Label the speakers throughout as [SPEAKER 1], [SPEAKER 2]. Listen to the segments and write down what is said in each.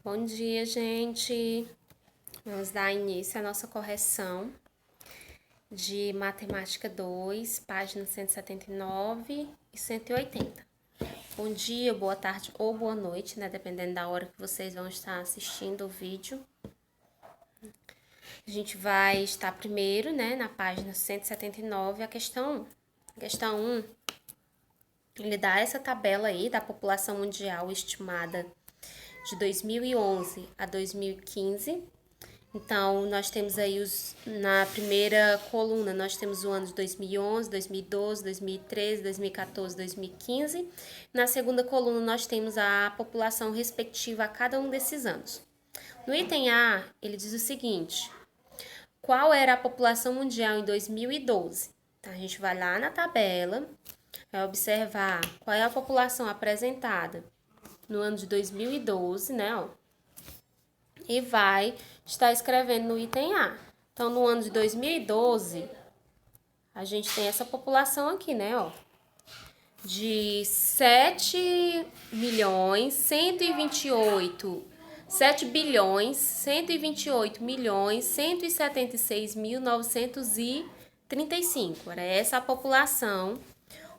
[SPEAKER 1] Bom dia, gente. Vamos dar início à nossa correção de Matemática 2, páginas 179 e 180. Bom dia, boa tarde ou boa noite, né? Dependendo da hora que vocês vão estar assistindo o vídeo. A gente vai estar primeiro, né, na página 179, a questão 1. A questão 1, ele dá essa tabela aí da população mundial estimada de 2011 a 2015. Então, nós temos aí na primeira coluna, nós temos o ano de 2011, 2012, 2013, 2014, 2015. Na segunda coluna, nós temos a população respectiva a cada um desses anos. No item A, ele diz o seguinte: qual era a população mundial em 2012? Então, a gente vai lá na tabela, vai observar qual é a população apresentada no ano de 2012, né, ó, e vai estar escrevendo no item A. Então, no ano de 2012, a gente tem essa população aqui, né, ó, de 7.128.126.935. Era essa a população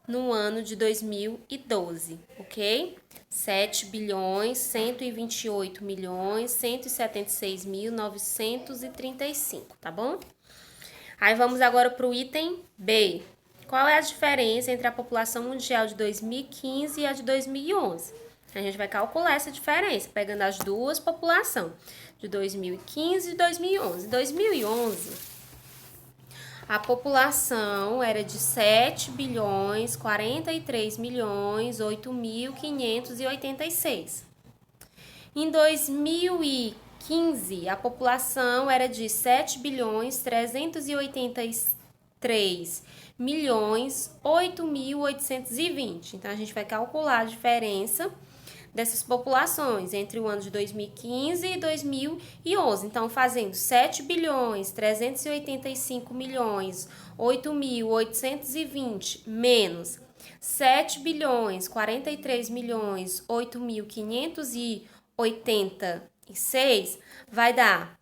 [SPEAKER 1] no ano de 2012, ok? 7.128.176.935, tá bom? Aí vamos agora para o item B. Qual é a diferença entre a população mundial de 2015 e a de 2011? A gente vai calcular essa diferença, pegando as duas populações, de 2015 e 2011. Em 2011, a população era de 7.043.008.586. Em 2015, a população era de 7.383.008.820. Então, a gente vai calcular a diferença dessas populações entre o ano de 2015 e 2011. Então, fazendo 7.385.008.820 menos 7.043.008.586 vai dar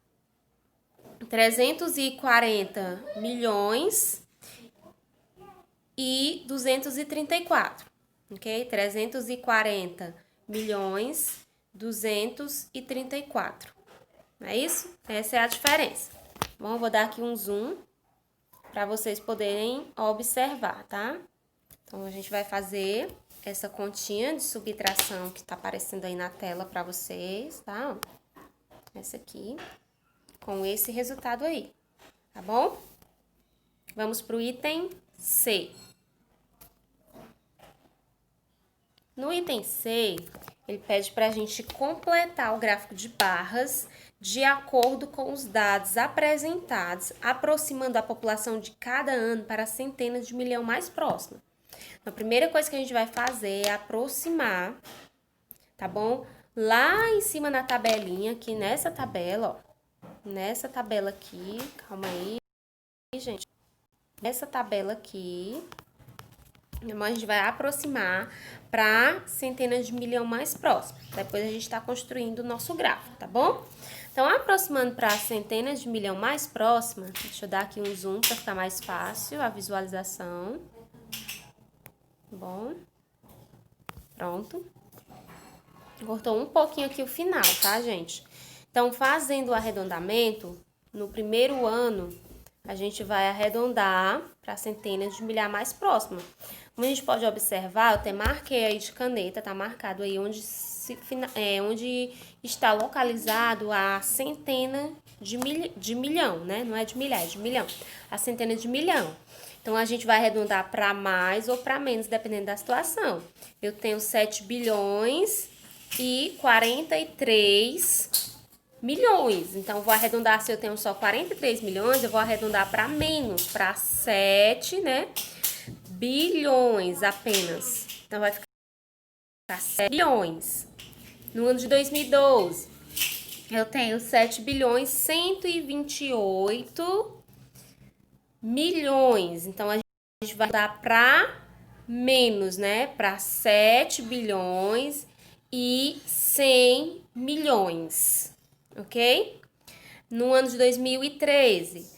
[SPEAKER 1] 340 milhões e 234, ok? 340 milhões 234. Não é isso? Essa é a diferença. Bom, eu vou dar aqui um zoom para vocês poderem observar, tá? Então, a gente vai fazer essa continha de subtração que tá aparecendo aí na tela para vocês, tá? Essa aqui, com esse resultado aí, tá bom? Vamos pro item C. No item C, ele pede para a gente completar o gráfico de barras de acordo com os dados apresentados, aproximando a população de cada ano para centenas de milhão mais próxima. A primeira coisa que a gente vai fazer é aproximar, tá bom? Lá em cima na tabelinha, aqui nessa tabela, ó. Nessa tabela aqui, calma aí, gente. Nessa tabela aqui, a gente vai aproximar para centenas de milhão mais próximo. Depois a gente está construindo o nosso gráfico, tá bom? Então, aproximando para centenas de milhão mais próxima, deixa eu dar aqui um zoom para ficar mais fácil a visualização. Bom, pronto. Cortou um pouquinho aqui o final, tá, gente? Então, fazendo o arredondamento, no primeiro ano, a gente vai arredondar para centenas de milhar mais próxima. Como a gente pode observar, eu até marquei aí de caneta, tá marcado aí onde está localizado a centena de milhão, né? Não é de milhar, é de milhão. A centena de milhão. Então, a gente vai arredondar para mais ou para menos, dependendo da situação. Eu tenho 7 bilhões e 43 milhões. Então, vou arredondar, se eu tenho só 43 milhões, eu vou arredondar para menos, para 7, né? Bilhões apenas. Então, vai ficar 7 bilhões. No ano de 2012, eu tenho 7 bilhões 128 milhões. Então, a gente vai dar para menos, né? Para 7 bilhões e 100 milhões, ok? No ano de 2013,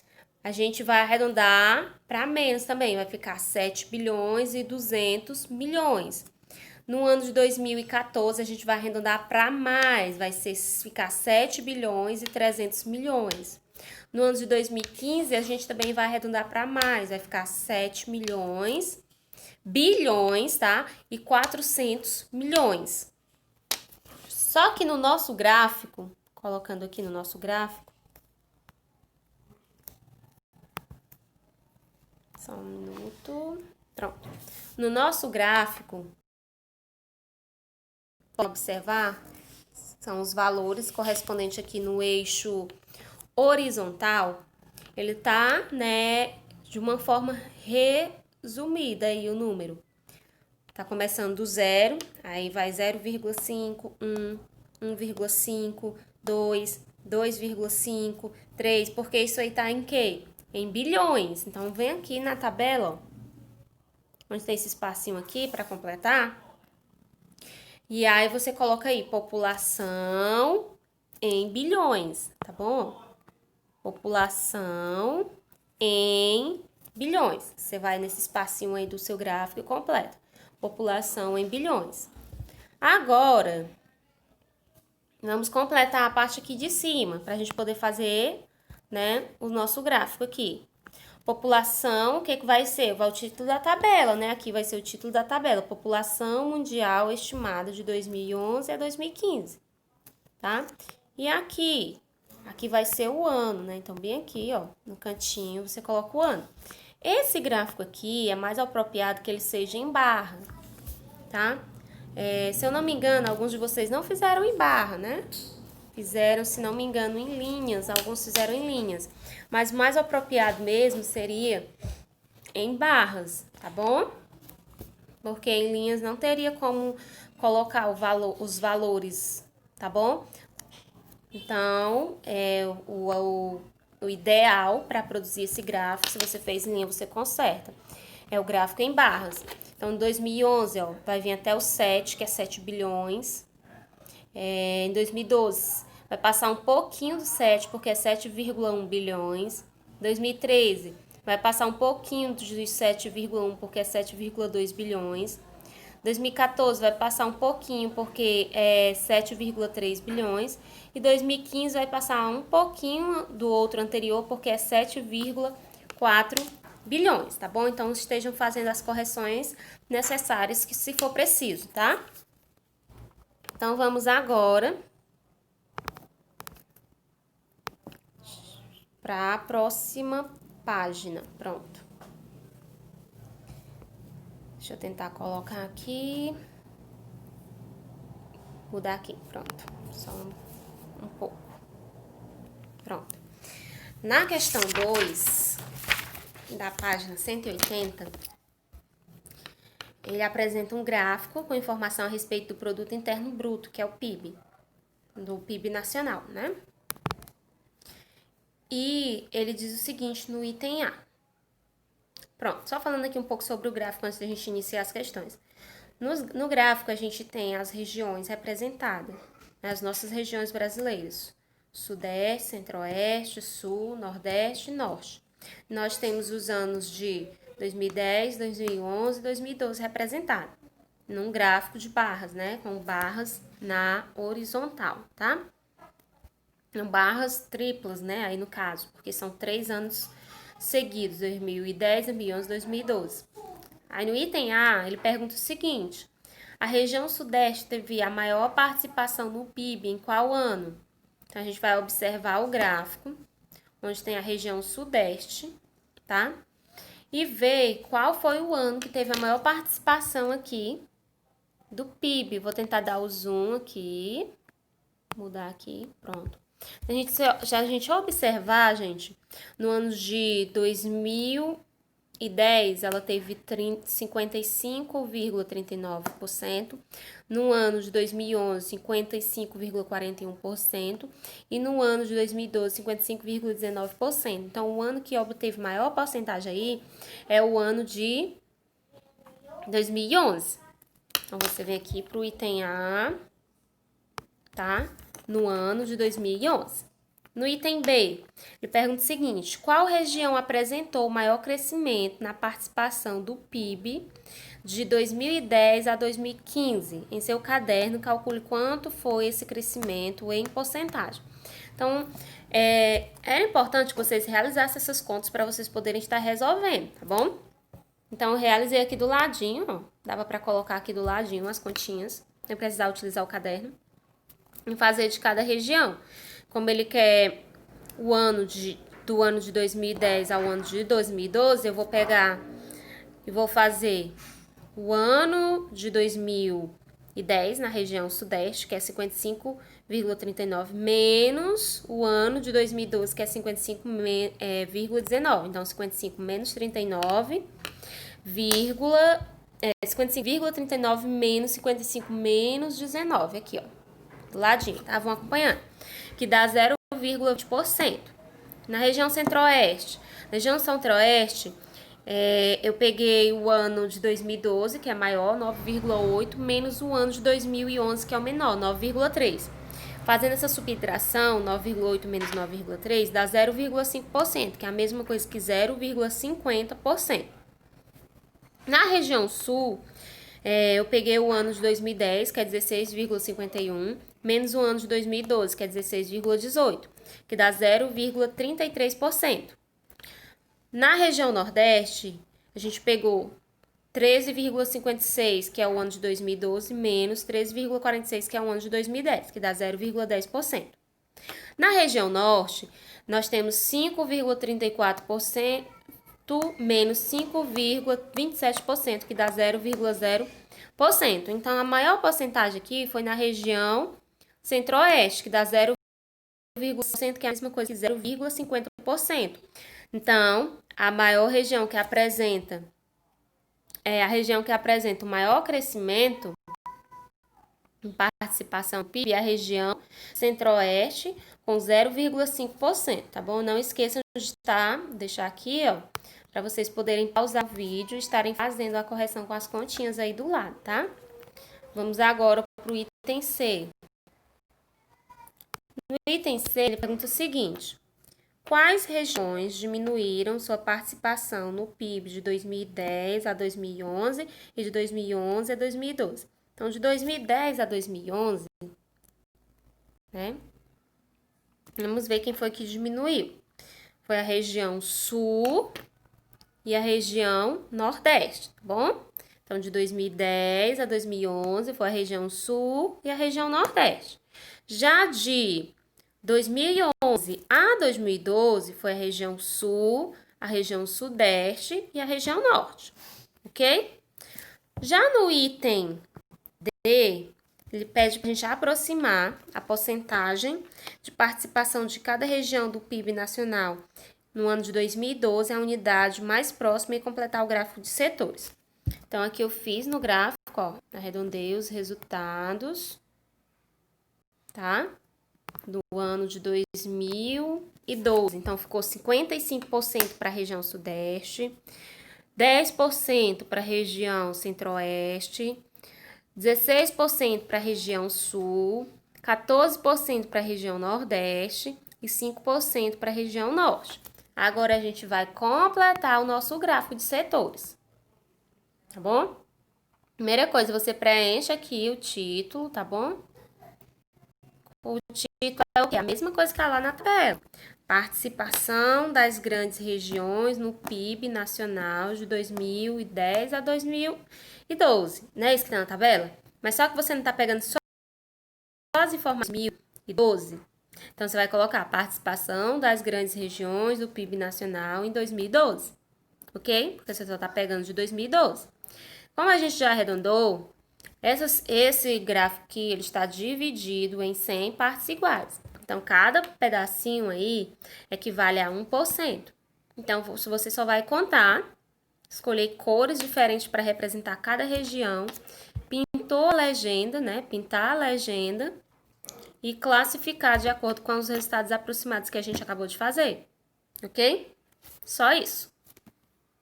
[SPEAKER 1] a gente vai arredondar para menos também, vai ficar 7 bilhões e 200 milhões. No ano de 2014, a gente vai arredondar para mais, ficar 7 bilhões e 300 milhões. No ano de 2015, a gente também vai arredondar para mais, vai ficar 7 milhões, bilhões, tá? E 400 milhões. Só que no nosso gráfico, colocando aqui no nosso gráfico, só um minuto, pronto. No nosso gráfico, pode observar, são os valores correspondentes aqui no eixo horizontal, ele tá, né, de uma forma resumida aí o número. Tá começando do zero, aí vai 0,5, 1, 1,5, 2, 2,5, 3, porque isso aí tá em quê? Em bilhões. Então, vem aqui na tabela, ó, onde tem esse espacinho aqui para completar. E aí, você coloca aí, população em bilhões, tá bom? População em bilhões. Você vai nesse espacinho aí do seu gráfico e completa. População em bilhões. Agora, vamos completar a parte aqui de cima, para a gente poder fazer, né, o nosso gráfico aqui. População, o que que vai ser? Vai o título da tabela, né? Aqui vai ser o título da tabela. População mundial estimada de 2011 a 2015, tá? E aqui vai ser o ano, né? Então, bem aqui, ó, no cantinho, você coloca o ano. Esse gráfico aqui é mais apropriado que ele seja em barra, tá? Se eu não me engano, alguns de vocês não fizeram em barra, né? Fizeram, se não me engano, em linhas. Alguns fizeram em linhas. Mas o mais apropriado mesmo seria em barras, tá bom? Porque em linhas não teria como colocar os valores, tá bom? Então, o ideal para produzir esse gráfico, se você fez em linha, você conserta. É o gráfico em barras. Então, em 2011, ó, vai vir até o 7, que é 7 bilhões. Em 2012, vai passar um pouquinho do 7, porque é 7,1 bilhões. 2013, vai passar um pouquinho dos 7,1, porque é 7,2 bilhões. 2014 vai passar um pouquinho, porque é 7,3 bilhões. E 2015 vai passar um pouquinho do outro anterior, porque é 7,4 bilhões, tá bom? Então, estejam fazendo as correções necessárias que se for preciso, tá? Então, vamos agora para a próxima página. Pronto. Deixa eu tentar colocar aqui. Mudar aqui. Pronto. Só um pouco. Pronto. Na questão 2, da página 180, ele apresenta um gráfico com informação a respeito do Produto Interno Bruto, que é o PIB, do PIB nacional, né? E ele diz o seguinte no item A. Pronto, só falando aqui um pouco sobre o gráfico antes da gente iniciar as questões. No gráfico, a gente tem as regiões representadas, né, as nossas regiões brasileiras. Sudeste, Centro-Oeste, Sul, Nordeste e Norte. Nós temos os anos de 2010, 2011 e 2012 representados num gráfico de barras, né? Com barras na horizontal, tá? Barras triplas, né? Aí no caso, porque são 3 anos seguidos, 2010, 2011, 2012. Aí no item A, ele pergunta o seguinte: a região sudeste teve a maior participação no PIB em qual ano? Então, a gente vai observar o gráfico, onde tem a região sudeste, tá? E ver qual foi o ano que teve a maior participação aqui do PIB. Vou tentar dar o zoom aqui, mudar aqui, pronto. A gente observar, gente, no ano de 2010, ela teve 55,39%, no ano de 2011, 55,41%, e no ano de 2012, 55,19%. Então, o ano que obteve maior porcentagem aí é o ano de 2011. Então, você vem aqui para o item A, tá? No ano de 2011. No item B, ele pergunta o seguinte: qual região apresentou o maior crescimento na participação do PIB de 2010 a 2015? Em seu caderno, calcule quanto foi esse crescimento em porcentagem. Então, era importante que vocês realizassem essas contas para vocês poderem estar resolvendo, tá bom? Então, eu realizei aqui do ladinho, ó. Dava para colocar aqui do ladinho as continhas, sem precisar utilizar o caderno. E fazer de cada região. Como ele quer do ano de 2010 ao ano de 2012, eu vou pegar e vou fazer o ano de 2010 na região sudeste, que é 55,39, menos o ano de 2012, que é 55,19. Então, 55 menos 39, 55,39 menos 55 menos 19, aqui, ó, do ladinho, tá? Vão acompanhando. Que dá 0,20%. Na região centro-oeste, eu peguei o ano de 2012, que é maior, 9,8, menos o ano de 2011, que é o menor, 9,3. Fazendo essa subtração, 9,8 menos 9,3 dá 0,5%, que é a mesma coisa que 0,50%. Na região sul, eu peguei o ano de 2010, que é 16,51, menos o ano de 2012, que é 16,18, que dá 0,33%. Na região nordeste, a gente pegou 13,56, que é o ano de 2012, menos 13,46, que é o ano de 2010, que dá 0,10%. Na região norte, nós temos 5,34%, menos 5,27%, que dá 0,0%. Então, a maior porcentagem aqui foi na região centro-oeste, que dá 0,5%, que é a mesma coisa que 0,50%. Então, a maior região que apresenta, a região que apresenta o maior crescimento em participação do PIB é a região centro-oeste, com 0,5%, tá bom? Não esqueçam de deixar aqui, ó, para vocês poderem pausar o vídeo e estarem fazendo a correção com as continhas aí do lado, tá? Vamos agora para o item C. No item C, ele pergunta o seguinte: quais regiões diminuíram sua participação no PIB de 2010 a 2011 e de 2011 a 2012? Então, de 2010 a 2011, né? Vamos ver quem foi que diminuiu. Foi a região sul e a região nordeste, tá bom? Então, de 2010 a 2011 foi a região sul e a região nordeste. Já de 2011 a 2012 foi a região sul, a região sudeste e a região norte, ok? Já no item D, ele pede para a gente aproximar a porcentagem de participação de cada região do PIB nacional no ano de 2012 à unidade mais próxima e completar o gráfico de setores. Então, aqui eu fiz no gráfico, ó, arredondei os resultados, tá? Do ano de 2012. Então, ficou 55% para a região sudeste, 10% para a região centro-oeste, 16% para a região sul, 14% para a região nordeste e 5% para a região norte. Agora, a gente vai completar o nosso gráfico de setores, tá bom? Primeira coisa, você preenche aqui o título, tá bom? O título é o quê? A mesma coisa que lá na tabela. Participação das grandes regiões no PIB nacional de 2010 a 2012. Não é isso que tá na tabela? Mas só que você não tá pegando só as informações de 2012. Então, você vai colocar a participação das grandes regiões do PIB nacional em 2012. Ok? Porque você só tá pegando de 2012. Como a gente já arredondou, esse gráfico aqui ele está dividido em 100 partes iguais. Então, cada pedacinho aí equivale a 1%. Então, você só vai contar, escolher cores diferentes para representar cada região, pintou a legenda, né? Pintar a legenda e classificar de acordo com os resultados aproximados que a gente acabou de fazer. Ok? Só isso.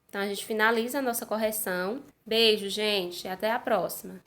[SPEAKER 1] Então, a gente finaliza a nossa correção. Beijo, gente. Até a próxima.